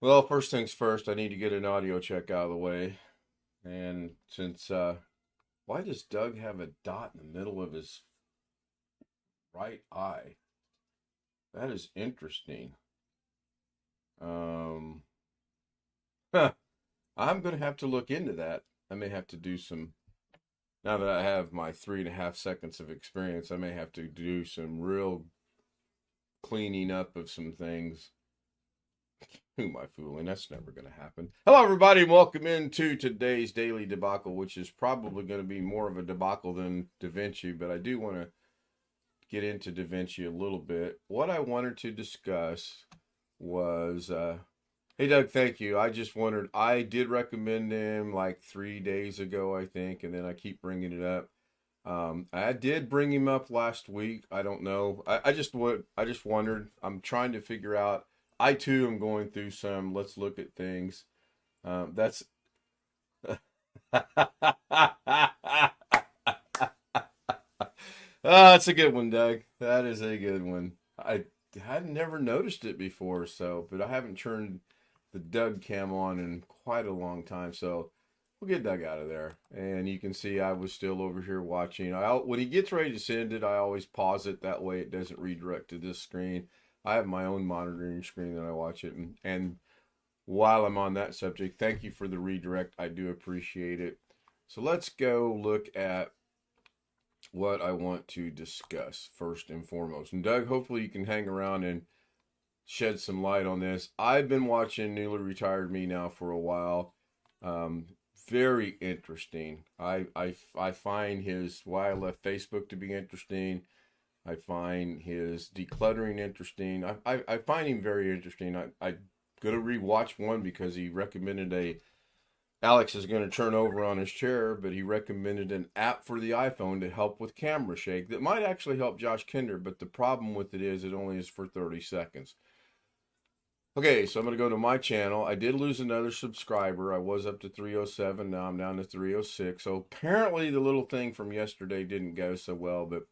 Well, first things first, I need to get an audio check out of the way. And why does Doug have a dot in the middle of his right eye? That is interesting. Um, huh, I'm going to have to look into that. I may have to do some, now that I have my 3.5 seconds of experience, I may have to do some real cleaning up of some things. Who am I fooling? That's never going to happen. Hello, everybody, and welcome into today's Daily Debacle, which is probably going to be more of a debacle than Davinci, but I do want to get into Davinci a little bit. What I wanted to discuss was, hey, Doug, thank you. I just wondered, I did recommend him like 3 days ago, I think, and then I keep bringing it up. I did bring him up last week. I don't know. I just wondered. I'm trying to figure out. I too am going through some. Let's look at things. That's. That's a good one, Doug. That is a good one. I had never noticed it before, so but I haven't turned the Doug cam on in quite a long time, so we'll get Doug out of there. And you can see I was still over here watching. When he gets ready to send it, I always pause it. That way it doesn't redirect to this screen. I have my own monitoring screen that I watch it. And while I'm on that subject, thank you for the redirect. I do appreciate it. So let's go look at what I want to discuss first and foremost. And Doug, hopefully you can hang around and shed some light on this. I've been watching Newly Retired Me now for a while. Um, Very interesting. I find his why I left Facebook to be interesting. I find his decluttering interesting. I find him very interesting. I gonna rewatch one because he recommended a Alex is going to turn over on his chair, but he recommended an app for the iPhone to help with camera shake that might actually help Josh Kinder, but the problem with it is it only is for 30 seconds. Okay, so I'm going to go to my channel. I did lose another subscriber. I was up to 307. Now I'm down to 306. So apparently the little thing from yesterday didn't go so well, but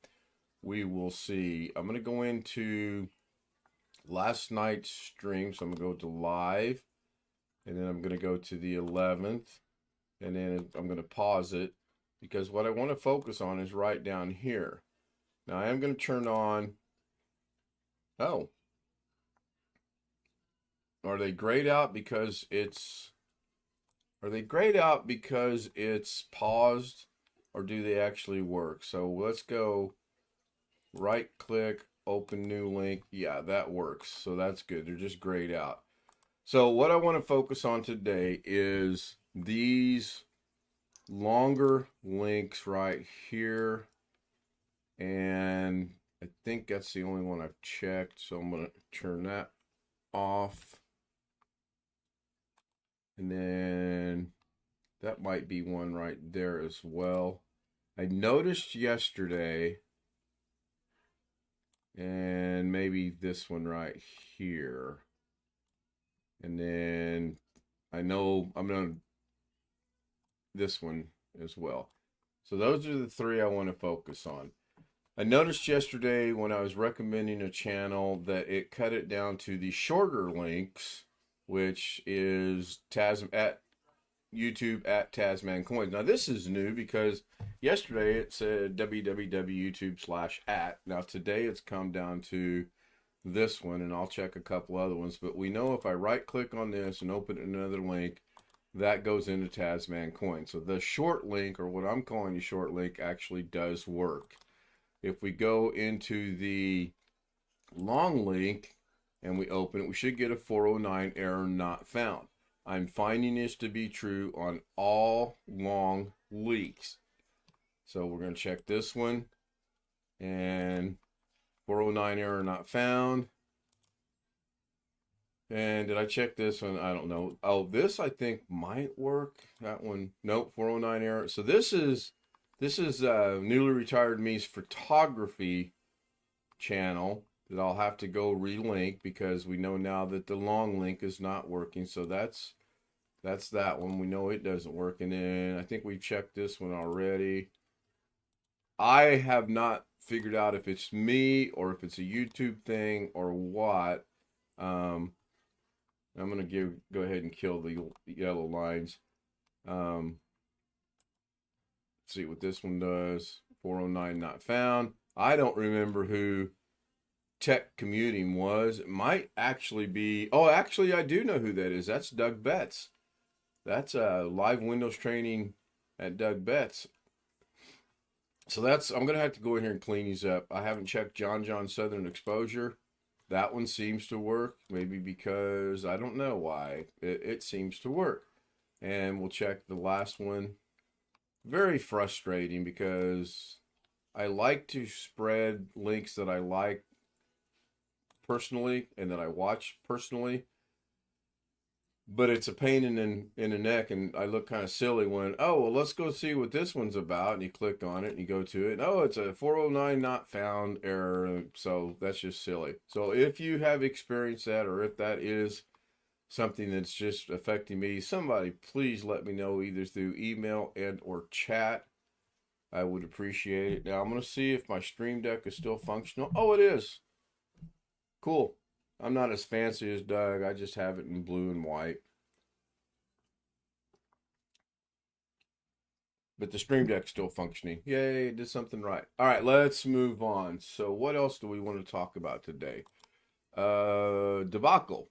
we will see. I'm going to go into last night's stream. So I'm going to go to live, and then I'm going to go to the 11th, and then I'm going to pause it because what I want to focus on is right down here. Now I am going to turn on, oh, are they grayed out because it's paused, or do they actually work? So let's go right click, open new link. Yeah, that works. So that's good. They're just grayed out. So what I want to focus on today is these longer links right here. And I think that's the only one I've checked. So I'm going to turn that off. And then that might be one right there as well. I noticed yesterday, and maybe this one right here. And then I know I'm going to this one as well. So those are the three I want to focus on. I noticed yesterday when I was recommending a channel that it cut it down to the shorter links, which is at YouTube at Tasman Coins. Now this is new because yesterday it said www.youtube/at. Now today it's come down to this one, and I'll check a couple other ones. But we know if I right click on this and open another link, that goes into Tasman Coin. So the short link, or what I'm calling the short link, actually does work. If we go into the long link and we open it, we should get a 409 error not found. I'm finding this to be true on all long links. So we're going to check this one, and 409 error not found. And did I check this one? I don't know. Oh, this I think might work. That one, nope, 409 error. So this is Newly Retired Me's photography channel that I'll have to go relink because we know now that the long link is not working. So that's that one. We know it doesn't work. And then I think we checked this one already. I have not figured out if it's me or if it's a YouTube thing or what. I'm going to go ahead and kill the yellow lines. See what this one does. 409 not found. I don't remember who Tech Commuting was. It might actually be. Oh, actually, I do know who that is. That's Doug Betts. That's live Windows training at Doug Betts. So I'm going to have to go in here and clean these up. I haven't checked John Southern Exposure. That one seems to work. Maybe because I don't know why. It seems to work. And we'll check the last one. Very frustrating because I like to spread links that I like personally and that I watch personally. But it's a pain in the neck, and I look kind of silly when, oh, well, let's go see what this one's about. And you click on it and you go to it. And, oh, it's a 409 not found error. So that's just silly. So if you have experienced that, or if that is something that's just affecting me, somebody please let me know either through email and or chat. I would appreciate it. Now I'm going to see if my Stream Deck is still functional. Oh, it is. Cool. I'm not as fancy as Doug. I just have it in blue and white. But the Stream Deck's still functioning. Yay, did something right. All right, let's move on. So what else do we want to talk about today? Debacle.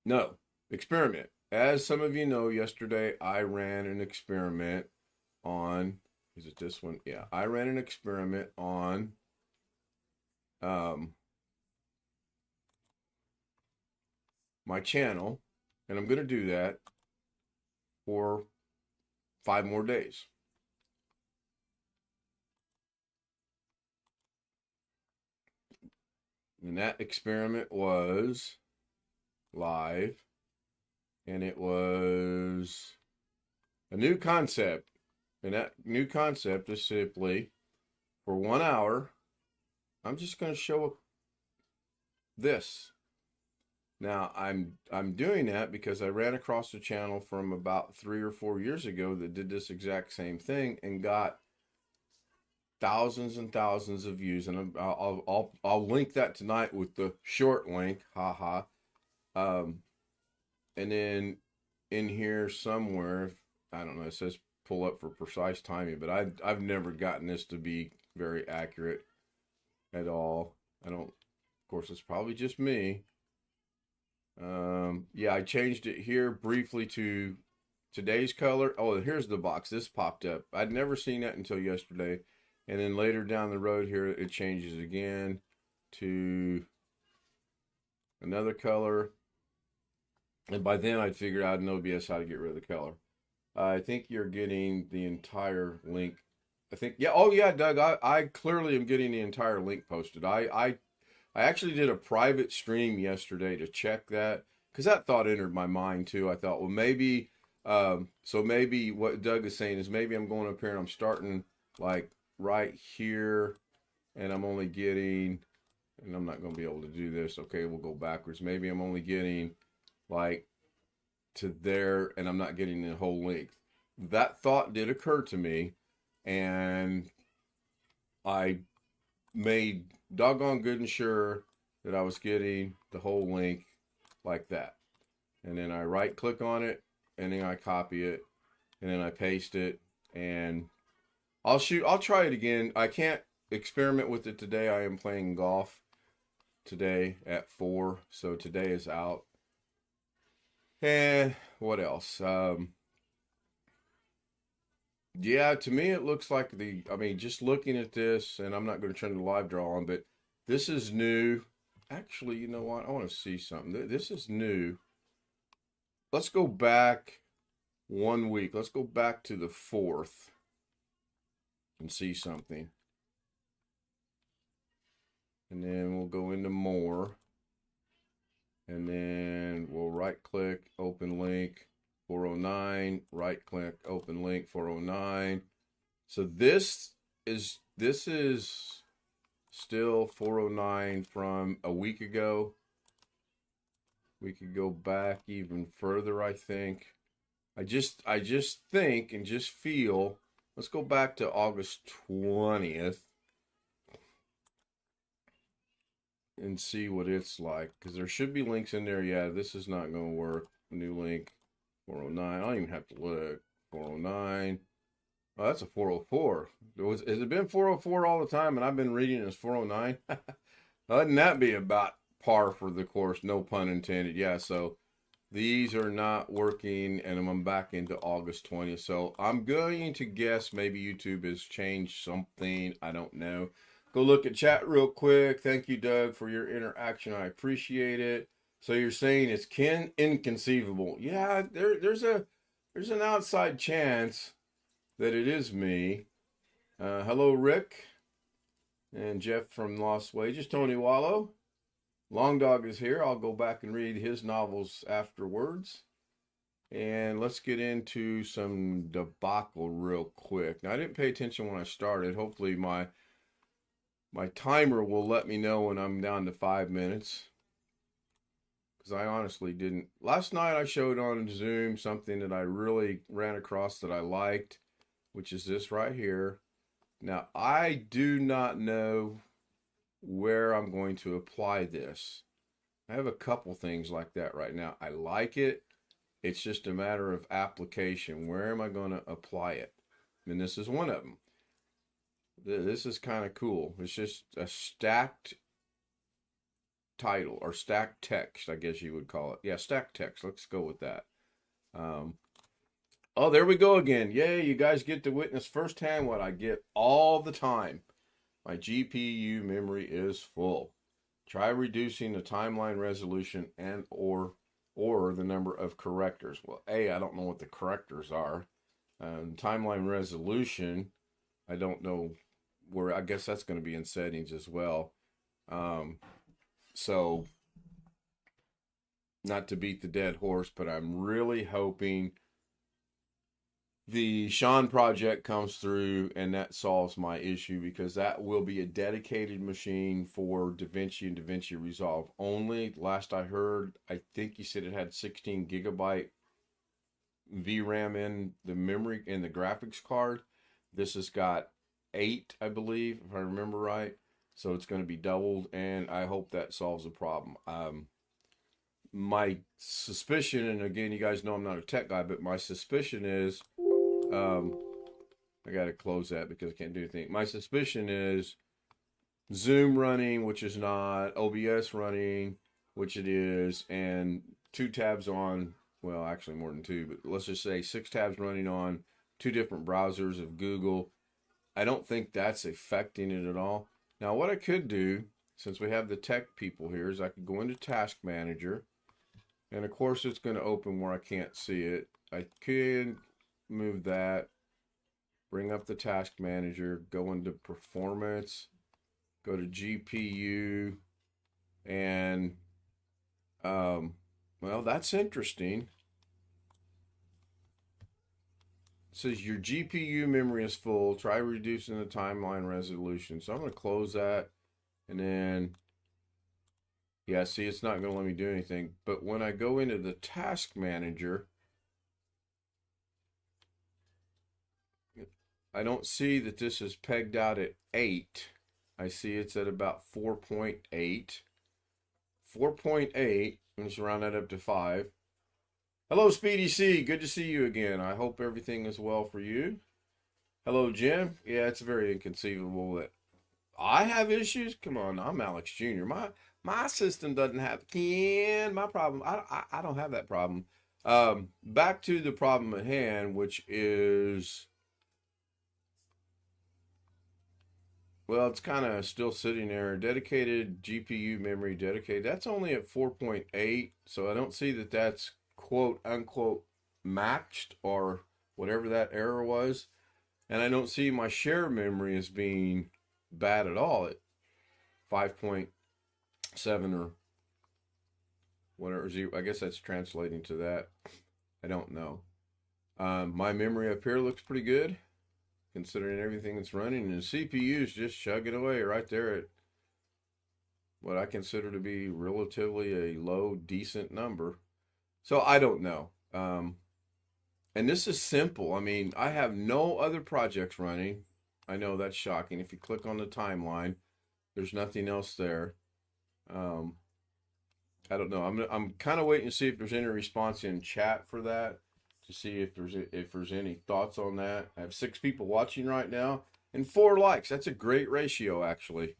No, experiment. As some of you know, yesterday I ran an experiment on, is it this one? Yeah, I ran an experiment on my channel, and I'm going to do that for 5 more days. And that experiment was live, and it was a new concept. And that new concept is simply, for 1 hour, I'm just going to show this. Now, I'm doing that because I ran across a channel from about 3 or 4 years ago that did this exact same thing and got thousands and thousands of views. And I'll link that tonight with the short link, haha. And then in here somewhere, I don't know, it says pull up for precise timing, but I've never gotten this to be very accurate at all. Of course, it's probably just me. Yeah, I changed it here briefly to today's color. Oh, here's the box. This popped up. I'd never seen that until yesterday. And then later down the road here, it changes again to another color. And by then I'd figured out in OBS how to get rid of the color. I think you're getting the entire link. I think, yeah. Oh yeah, Doug, I clearly am getting the entire link posted. I actually did a private stream yesterday to check that, because that thought entered my mind too. I thought, well, maybe, so maybe what Doug is saying is maybe I'm going up here and I'm starting like right here, and I'm only getting, and I'm not going to be able to do this. Okay, we'll go backwards. Maybe I'm only getting like to there, and I'm not getting the whole length. That thought did occur to me, and I made doggone good and sure that I was getting the whole link like that. And then I right click on it, and then I copy it, and then I paste it, and I'll try it again. I can't experiment with it today. I am playing golf today at 4, so today is out. And what else? Yeah, to me it looks like I mean, just looking at this, and I'm not going to turn the live draw on, but this is new. Actually, you know what? I want to see something. This is new. Let's go back 1 week. Let's go back to the 4th and see something. And then we'll go into more. And then we'll right click, open link, 409, right click, open link, 409. So this is still 409 from a week ago. We could go back even further, I think. I just think and just feel, let's go back to August 20th. and see what it's like, because there should be links in there. Yeah, this is not going to work. New link 409. I don't even have to look. 409. Oh, that's a 404. Has it been 404 all the time and I've been reading it as 409? Wouldn't that be about par for the course? No pun intended. Yeah, so these are not working, and I'm back into August 20th. So I'm going to guess maybe YouTube has changed something. I don't know. Go look at chat real quick. Thank you, Doug, for your interaction. I appreciate it. So you're saying it's Ken inconceivable. Yeah, there's an outside chance that it is me. Hello, Rick and Jeff from Lost Wages. Tony Wallow. Long Dog is here. I'll go back and read his novels afterwards. And let's get into some Debacle real quick. Now, I didn't pay attention when I started. Hopefully my timer will let me know when I'm down to 5 minutes, because I honestly didn't. Last night I showed on Zoom something that I really ran across that I liked, which is this right here. Now, I do not know where I'm going to apply this. I have a couple things like that right now. I like it. It's just a matter of application. Where am I going to apply it? And this is one of them. This is kind of cool. It's just a stacked title, or stacked text, I guess you would call it. Yeah, stacked text. Let's go with that. Oh, there we go again. Yay, you guys get to witness firsthand what I get all the time. My GPU memory is full. Try reducing the timeline resolution and or the number of correctors. Well, I don't know what the correctors are. Timeline resolution, I don't know where. I guess that's going to be in settings as well. So, not to beat the dead horse, but I'm really hoping the Sean project comes through and that solves my issue, because that will be a dedicated machine for Davinci and Davinci Resolve only. Last I heard, I think you said it had 16 gigabyte VRAM in the memory, in the graphics card. This has got 8, I believe, if I remember right. So it's going to be doubled, and I hope that solves the problem. My suspicion, and again, you guys know I'm not a tech guy, but my suspicion is, I got to close that because I can't do anything. My suspicion is Zoom running, which is not, OBS running, which it is, and 2 tabs on, well, actually more than 2, but let's just say 6 tabs running on 2 different browsers of Google. I don't think that's affecting it at all. Now, what I could do, since we have the tech people here, is I could go into Task Manager, and of course it's going to open where I can't see it. I could move that, bring up the Task Manager, go into Performance, go to GPU, and well, that's interesting. It says your GPU memory is full. Try reducing the timeline resolution. So I'm going to close that, and then, yeah, see, it's not going to let me do anything. But when I go into the Task Manager, I don't see that this is pegged out at 8. I see it's at about 4.8. 4.8. I'm just round that up to 5. Hello, Speedy C. Good to see you again. I hope everything is well for you. Hello, Jim. Yeah, it's very inconceivable that I have issues. Come on, I'm Alex Jr. My system doesn't have my problem. I don't have that problem. Back to the problem at hand, which is, well, it's kind of still sitting there. Dedicated GPU memory dedicated. That's only at 4.8, so I don't see that that's quote unquote maxed or whatever that error was. And I don't see my share memory as being bad at all at 5.7 or whatever. I guess that's translating to that. I don't know. My memory up here looks pretty good, considering everything that's running, and the CPU is just chugging away right there at what I consider to be relatively a low, decent number. So I don't know. And this is simple. I mean, I have no other projects running. I know that's shocking. If you click on the timeline, there's nothing else there. I don't know. I'm kind of waiting to see if there's any response in chat for that, to see if there's any thoughts on that. I have 6 people watching right now and 4 likes. That's a great ratio, actually.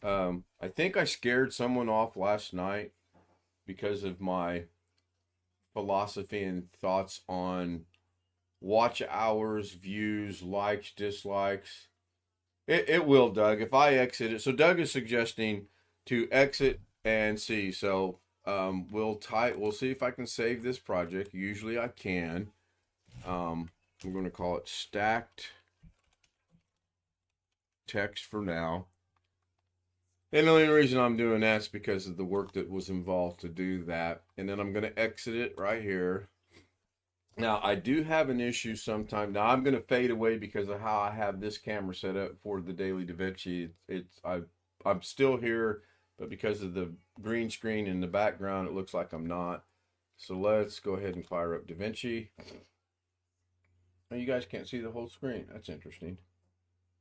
I think I scared someone off last night because of my philosophy and thoughts on watch hours, views, likes, dislikes. It will, Doug, if I exit it. So Doug is suggesting to exit and see. So we'll see if I can save this project. Usually I can. I'm going to call it stacked text for now. And the only reason I'm doing that is because of the work that was involved to do that. And then I'm going to exit it right here. Now, I do have an issue sometimes. Now, I'm going to fade away because of how I have this camera set up for the Daily Davinci. I'm still here, but because of the green screen in the background, it looks like I'm not. So let's go ahead and fire up Davinci. Oh, you guys can't see the whole screen. That's interesting.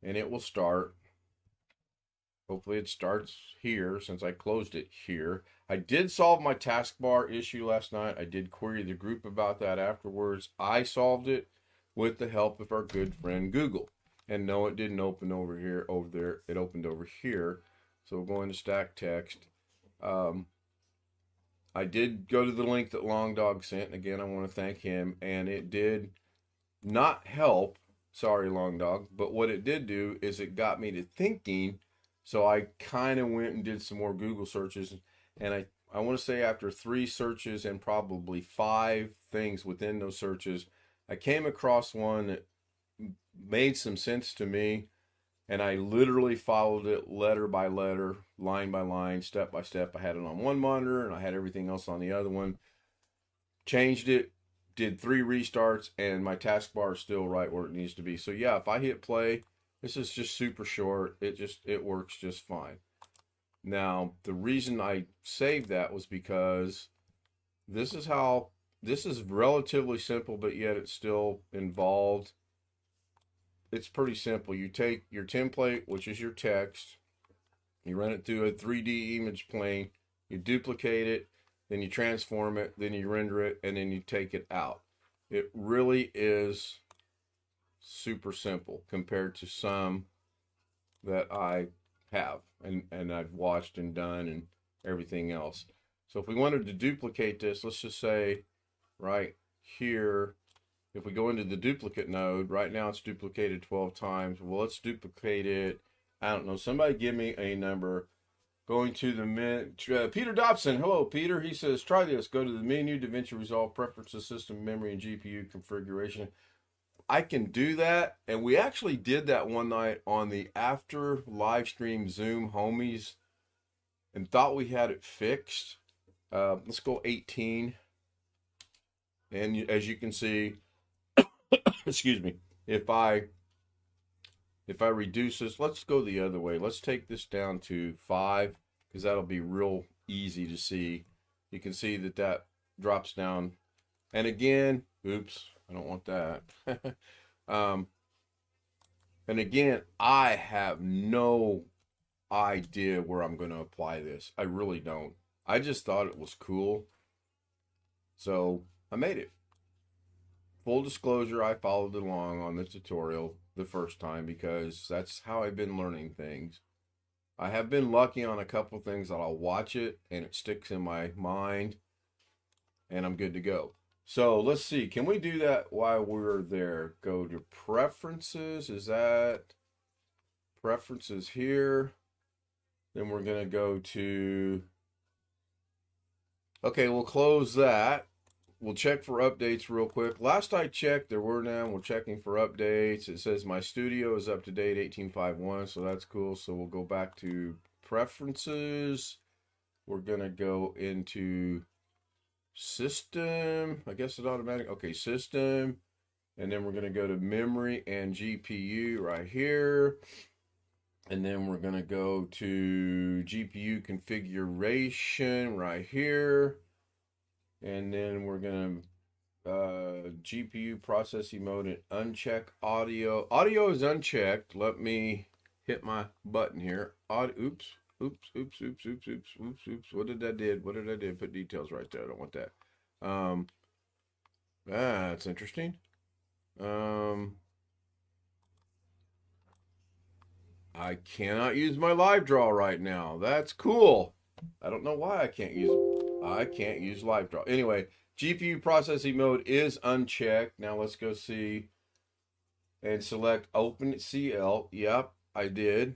And it will start. Hopefully it starts here since I closed it here. I did solve my taskbar issue last night. I did query the group about that afterwards. I solved it with the help of our good friend Google. And no, it didn't open over here, over there. It opened over here. So we'll go into stack text. I did go to the link that Long Dog sent. Again, I want to thank him. And it did not help. Sorry, Long Dog. But what it did do is it got me to thinking. So I kind of went and did some more Google searches, and I want to say after 3 searches and probably 5 things within those searches, I came across one that made some sense to me, and I literally followed it letter by letter, line by line, step by step. I had it on one monitor, and I had everything else on the other one. Changed it, did 3 restarts, and my taskbar is still right where it needs to be. So yeah, if I hit play, this is just super short. It works just fine. Now, the reason I saved that was because this is relatively simple, but yet it's still involved. It's pretty simple. You take your template, which is your text, you run it through a 3D image plane, you duplicate it, then you transform it, then you render it, and then you take it out. It really is super simple compared to some that I have and I've watched and done and everything else. So if we wanted to duplicate this, let's just say right here, if we go into the duplicate node, right now it's duplicated 12 times. Well, let's duplicate it. I don't know. Somebody give me a number. Going to the Peter Dobson. Hello, Peter. He says, try this. Go to the menu, Davinci Resolve, Preferences, System, Memory, and GPU Configuration. I can do that, and we actually did that one night on the after live stream Zoom homies and thought we had it fixed. Let's go 18, and as you can see, excuse me, if I reduce this, let's go the other way. Let's take this down to 5 because that'll be real easy to see. You can see that drops down, and again, oops. I don't want that. And again, I have no idea where I'm going to apply this. I really don't. I just thought it was cool. So I made it. Full disclosure, I followed along on the tutorial the first time because that's how I've been learning things. I have been lucky on a couple things that I'll watch it and it sticks in my mind and I'm good to go. So let's see, can we do that while we're there? Go to preferences, is that preferences here? Then we're gonna go to, okay, we'll close that. We'll check for updates real quick. Last I checked, there were none. We're checking for updates. It says my studio is up to date 18.5.1, so that's cool. So we'll go back to preferences. We're gonna go into system, I guess it's automatic. Okay, system, and then we're going to go to memory and GPU right here, and then we're going to go to GPU configuration right here, and then we're going to GPU processing mode and uncheck audio. Audio is unchecked. Let me hit my button here. Oops, Oops, oops, oops, oops, oops, oops, oops. What did I did? What did I do? Put details right there. I don't want that. That's interesting. I cannot use my live draw right now. That's cool. I don't know why I can't use live draw. Anyway, GPU processing mode is unchecked. Now let's go see and select OpenCL. Yep, I did.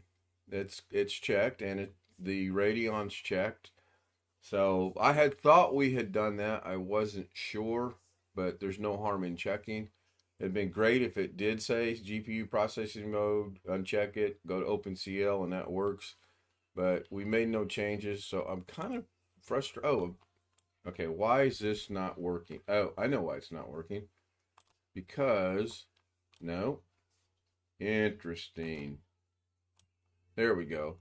It's checked and the Radeon's checked. So I had thought we had done that. I wasn't sure, but there's no harm in checking. It'd been great if it did say GPU processing mode, uncheck it, go to OpenCL, and that works. But we made no changes, so I'm kind of frustrated. Oh, okay, why is this not working? Oh, I know why it's not working. Because, no. Interesting. There we go.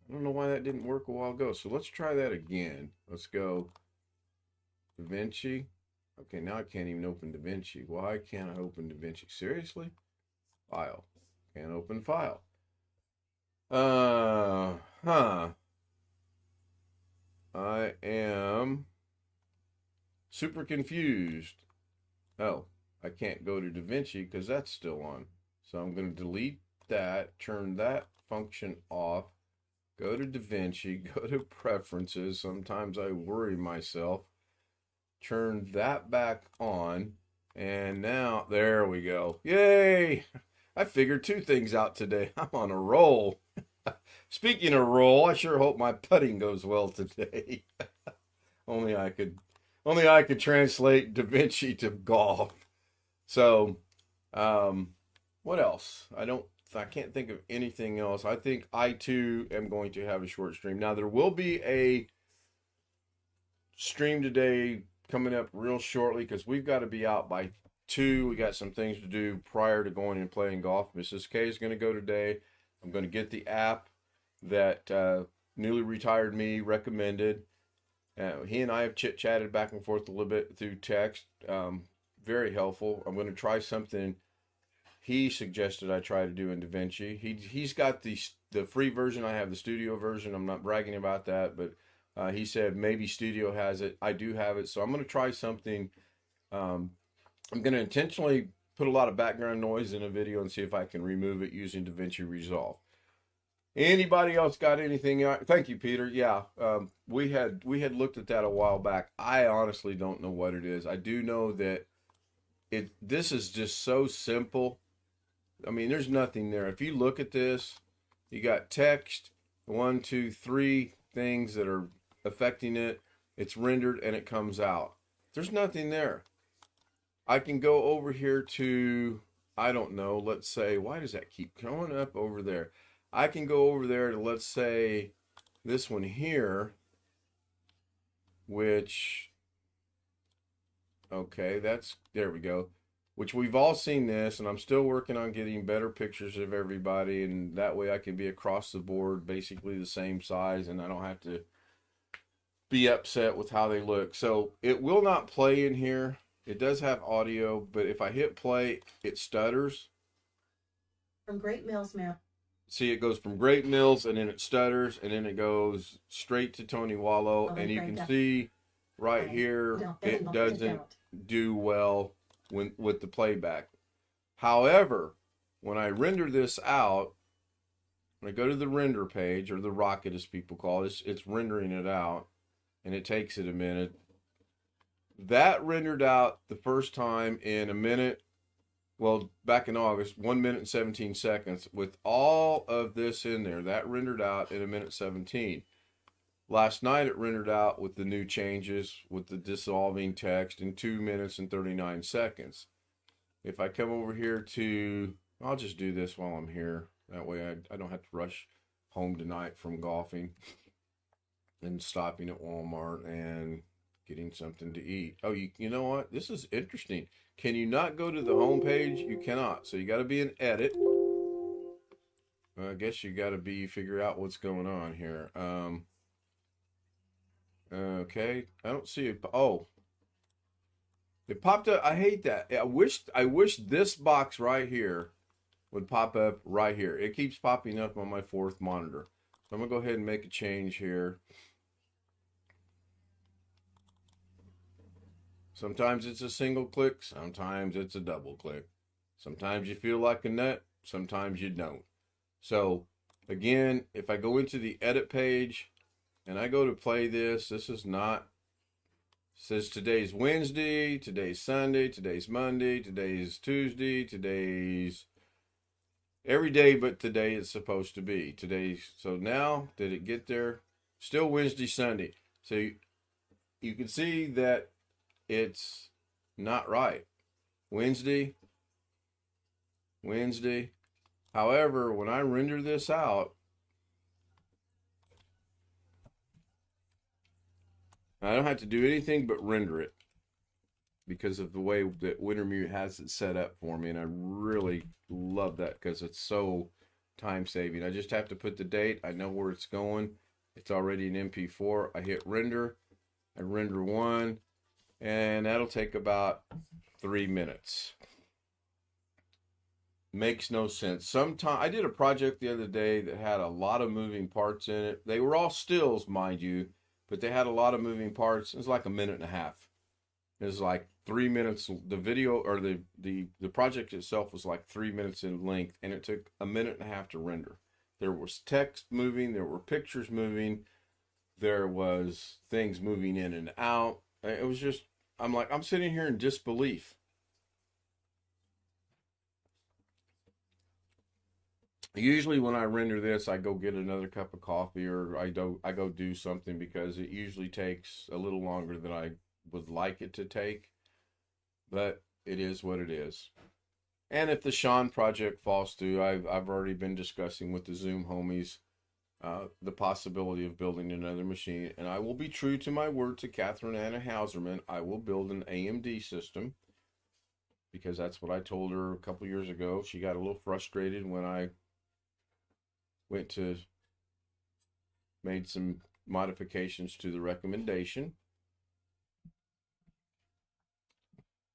I don't know why that didn't work a while ago. So let's try that again. Let's go Davinci. Okay, now I can't even open Davinci. Why can't I open Davinci? Seriously? File. Can't open file. I am super confused. Oh, I can't go to Davinci because that's still on. So I'm going to delete that, turn that function off, go to Davinci, go to preferences. Sometimes I worry myself. Turn that back on. And now, there we go. Yay! I figured two things out today. I'm on a roll. Speaking of roll, I sure hope my putting goes well today. Only I could translate Davinci to golf. So, what else? I can't think of anything else. I think I too am going to have a short stream. Now there will be a stream today coming up real shortly because we've got to be out by 2. We got some things to do prior to going and playing golf. Mrs. K is going to go today. I'm going to get the app that newly retired me recommended. He and I have chit-chatted back and forth a little bit through text. Very helpful. I'm going to try something he suggested I try to do in Davinci. He's got the free version. I have the studio version. I'm not bragging about that, but he said maybe studio has it. I do have it, so I'm going to try something. I'm going to intentionally put a lot of background noise in a video and see if I can remove it using Davinci Resolve. Anybody else got anything? Thank you, Peter. Yeah, we had looked at that a while back. I honestly don't know what it is. I do know that this is just so simple. I mean, there's nothing there. If you look at this, you got text, 1, 2, 3 things that are affecting it. It's rendered and it comes out. There's nothing there. I can go over here to, I don't know, let's say, why does that keep going up over there? I can go over there to, let's say, this one here, which, okay, there we go. Which we've all seen this, and I'm still working on getting better pictures of everybody, and that way I can be across the board, basically the same size, and I don't have to be upset with how they look. So it will not play in here. It does have audio, but if I hit play, it stutters. From Great Mills, map. See, it goes from Great Mills, and then it stutters, and then it goes straight to Tony Wallow, and you can see right here, it doesn't do well with the playback. However, when I render this out, when I go to the render page, or the rocket as people call it, it's rendering it out, and it takes it a minute. That rendered out the first time in a minute, well, back in August, 1 minute and 17 seconds. With all of this in there, that rendered out in 1:17. Last night it rendered out with the new changes, with the dissolving text, in 2 minutes and 39 seconds. If I come over here to, I'll just do this while I'm here. That way I don't have to rush home tonight from golfing and stopping at Walmart and getting something to eat. Oh, you know what? This is interesting. Can you not go to the home page? You cannot. So you got to be in edit. I guess you got to figure out what's going on here. Okay, I don't see it. Oh, it popped up. I hate that. I wish this box right here would pop up right here. It keeps popping up on my fourth monitor. So I'm gonna go ahead and make a change here. Sometimes it's a single click, sometimes it's a double click. Sometimes you feel like a nut, sometimes you don't. So again, if I go into the edit page and I go to play this, this is not, says today's Wednesday, today's Sunday, today's Monday, today's Tuesday, today's every day but today it's supposed to be. Today's, so now, did it get there? Still Wednesday, Sunday. So you can see that it's not right. Wednesday. However, when I render this out, I don't have to do anything but render it because of the way that Wintermute has it set up for me. And I really love that because it's so time saving. I just have to put the date. I know where it's going. It's already an MP4. I hit render. I render one. And that'll take about 3 minutes. Makes no sense. Sometimes I did a project the other day that had a lot of moving parts in it. They were all stills, mind you, but they had a lot of moving parts. It was like a minute and a half. It was like 3 minutes. The video or the project itself was like 3 minutes in length, and it took a minute and a half to render. There was text moving, there were pictures moving, there was things moving in and out. It was just, I'm like, I'm sitting here in disbelief. Usually when I render this, I go get another cup of coffee or I go do something because it usually takes a little longer than I would like it to take. But it is what it is. And if the Sean project falls through, I've already been discussing with the Zoom homies the possibility of building another machine. And I will be true to my word to Catherine Anna Hauserman. I will build an AMD system because that's what I told her a couple years ago. She got a little frustrated when I made some modifications to the recommendation.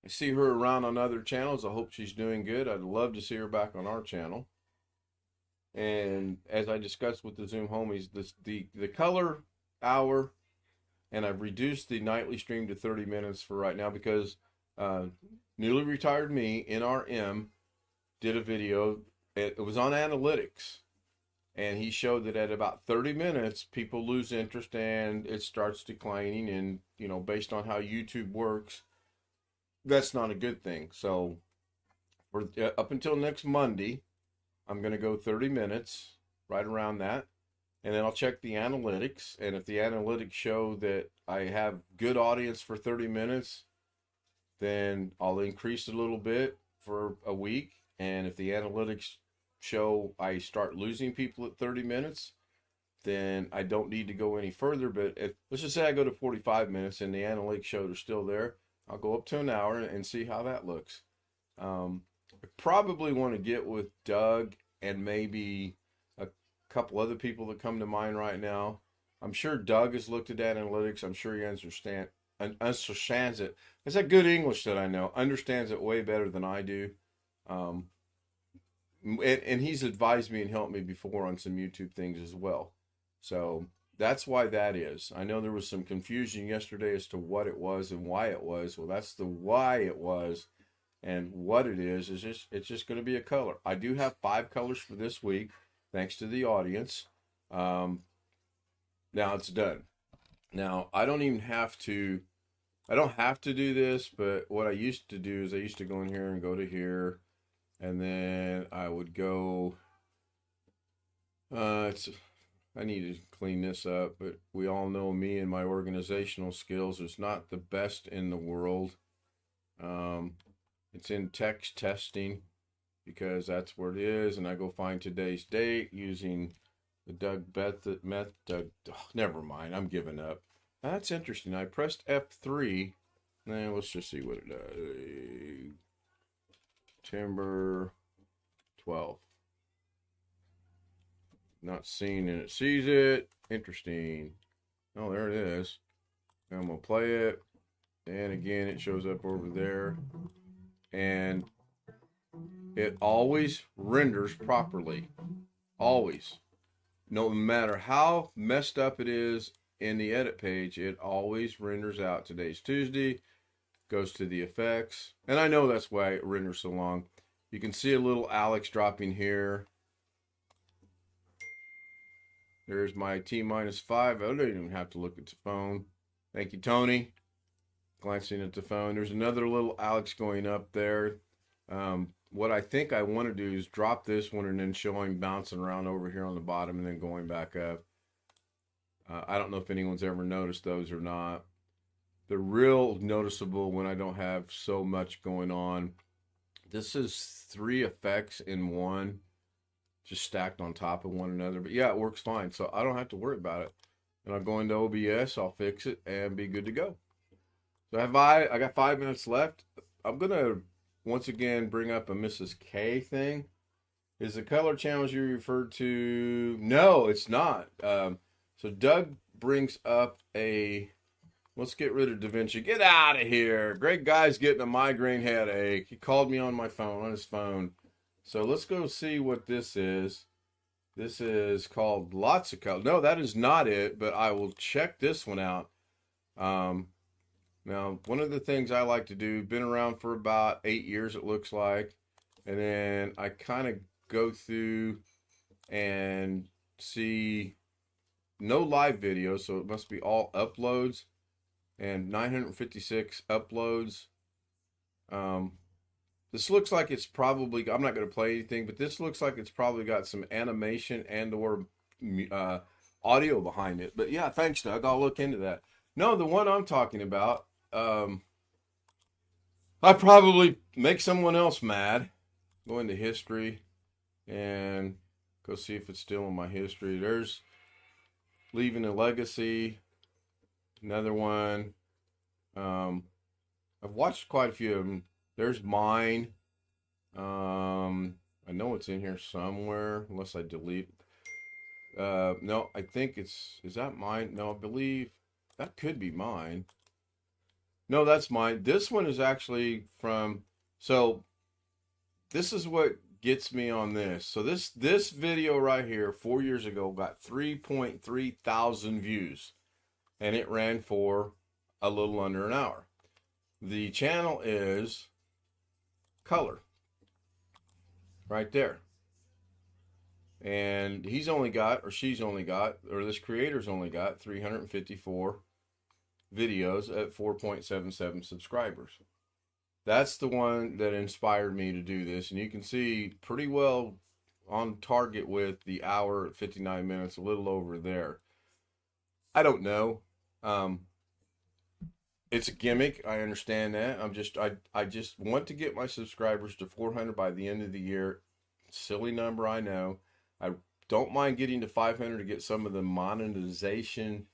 I see her around on other channels. I hope she's doing good. I'd love to see her back on our channel. And as I discussed with the Zoom homies, the color hour, and I've reduced the nightly stream to 30 minutes for right now because newly retired me, NRM, did a video. It was on analytics. And he showed that at about 30 minutes, people lose interest and it starts declining. And, you know, based on how YouTube works, that's not a good thing. So for up until next Monday, I'm going to go 30 minutes, right around that. And then I'll check the analytics. And if the analytics show that I have good audience for 30 minutes, then I'll increase a little bit for a week. And if the analytics show I start losing people at 30 minutes, then I don't need to go any further. But let's just say I go to 45 minutes and the analytics show they're still there, I'll go up to an hour and see how that looks. I probably want to get with Doug and maybe a couple other people that come to mind right now. I'm sure Doug has looked at analytics. I'm sure he understands it. It's that good English that I know. Understands it way better than I do. And he's advised me and helped me before on some YouTube things as well. So that's why that is. I know there was some confusion yesterday as to what it was and why it was. Well, that's the why it was. And what it is just, it's just going to be a color. I do have 5 colors for this week, thanks to the audience. Now it's done. Now, I don't have to do this, but what I used to do is I used to go in here and go to here. And then I would go, I need to clean this up, but we all know me and my organizational skills is not the best in the world. It's in text testing because that's where it is. And I go find today's date using the Doug method. Never mind, I'm giving up. That's interesting. I pressed F3. Now let's just see what it does. September 12th. Not seen and it sees it. Interesting. Oh, there it is. I'm going to play it. And again, it shows up over there. And it always renders properly. Always. No matter how messed up it is in the edit page, it always renders out. Today's Tuesday, goes to the effects. And I know that's why it renders so long. You can see a little Alex dropping here. There's my T-5. I don't even have to look at the phone. Thank you, Tony. Glancing at the phone. There's another little Alex going up there. What I think I want to do is drop this one and then show him bouncing around over here on the bottom and then going back up. I don't know if anyone's ever noticed those or not. They're real noticeable when I don't have so much going on. This is 3 effects in one, just stacked on top of one another. But yeah, it works fine, so I don't have to worry about it. And I'll go into OBS, I'll fix it, and be good to go. So I got 5 minutes left. I'm gonna once again bring up a Mrs. K thing. Is the color challenge you referred to? No, it's not. So Doug brings up a, let's get rid of Davinci. Get out of here. Great guy's getting a migraine headache. He called me on my phone, on his phone. So let's go see what this is. This is called Lots of Color. No, that is not it, but I will check this one out. Now, one of the things I like to do, been around for about 8 years, it looks like. And then I kind of go through and see no live videos, so it must be all uploads. And 956 uploads. This looks like it's probably, I'm not going to play anything, but this looks like it's probably got some animation and or audio behind it. But yeah, thanks, Doug. I'll look into that. No, the one I'm talking about, I probably make someone else mad. Go into history and go see if it's still in my history. There's Leaving a Legacy. Another one. I've watched quite a few of them. There's mine. I know it's in here somewhere, unless I delete. No, I think is that mine? No, I believe that could be mine. No, that's mine. This one is actually from, so this is what gets me on this. So this video right here, 4 years ago, got 3.3 thousand views. And it ran for a little under an hour. The channel is Color. Right there. And he's only got, or she's only got, or this creator's only got 354 videos at 4.77 subscribers. That's the one that inspired me to do this. And you can see pretty well on target with the hour at 59 minutes, a little over there. I don't know. It's a gimmick. I understand that. I just want to get my subscribers to 400 by the end of the year. Silly number, I know. I don't mind getting to 500 to get some of the monetization,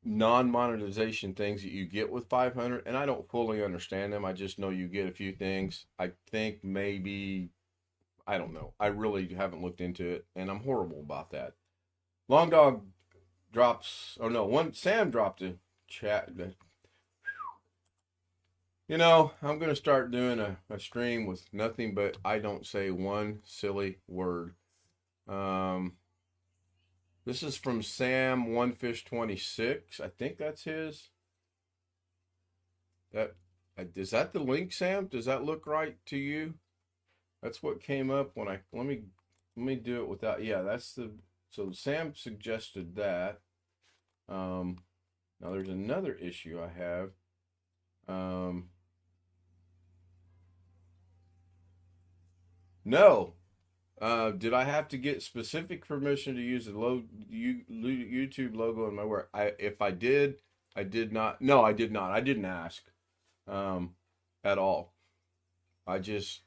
non-monetization things that you get with 500. And I don't fully understand them. I just know you get a few things. I think maybe, I don't know. I really haven't looked into it, and I'm horrible about that. Long Dog drops, oh no, Sam dropped a chat. You know, I'm going to start doing a stream with nothing but I don't say one silly word. This is from Sam OneFish26. I think that's his. Is that the link, Sam? Does that look right to you? That's what came up when let me do it without, yeah, that's the, so Sam suggested that. Now there's another issue I have. No. Did I have to get specific permission to use the YouTube logo in my work? If I did, I did not. No, I did not. I didn't ask at all. I just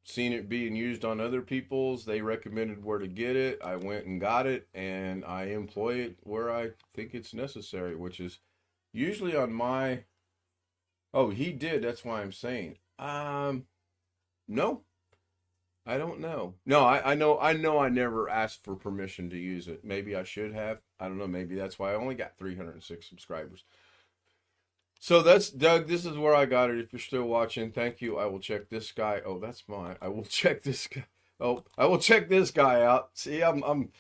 seen it being used on other people's. They recommended where to get it. I went and got it, and I employ it where I think it's necessary, which is usually on my. Oh, he did. That's why I'm saying. No. I don't know. No, I know I never asked for permission to use it. Maybe I should have. I don't know. Maybe that's why I only got 306 subscribers. So that's Doug. This is where I got it. If you're still watching, thank you. I will check this guy. Oh, that's mine. I will check this guy. Oh, I will check this guy out. See, I'm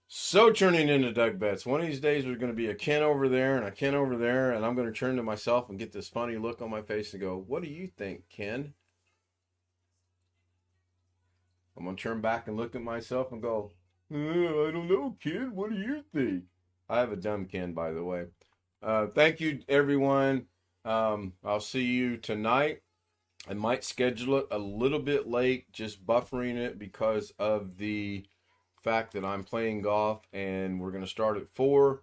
so turning into Doug Betts. One of these days there's going to be a Ken over there and a Ken over there, and I'm going to turn to myself and get this funny look on my face and go, "What do you think, Ken?" I'm going to turn back and look at myself and go, I don't know, Ken. What do you think? I have a dumb Ken, by the way. Thank you, everyone. I'll see you tonight. I might schedule it a little bit late, just buffering it because of the fact that I'm playing golf and we're going to start at 4.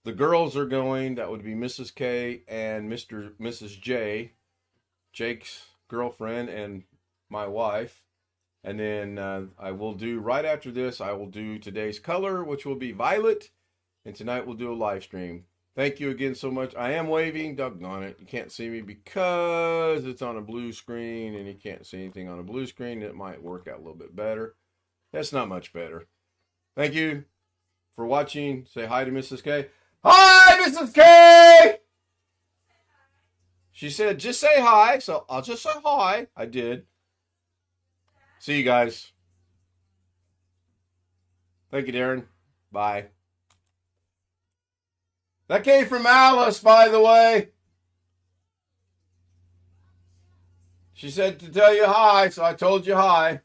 The girls are going. That would be Mrs. K and Mrs. J, Jake's girlfriend, and my wife. And then I will do, right after this, I will do today's color, which will be violet. And tonight we'll do a live stream. Thank you again so much. I am waving. Doggone it. You can't see me because it's on a blue screen, and you can't see anything on a blue screen. It might work out a little bit better. That's not much better. Thank you for watching. Say hi to Mrs. K. Hi, Mrs. K! She said, just say hi. So I'll just say hi. I did. See you guys. Thank you, Darren. Bye. That came from Alice, by the way. She said to tell you hi, so I told you hi.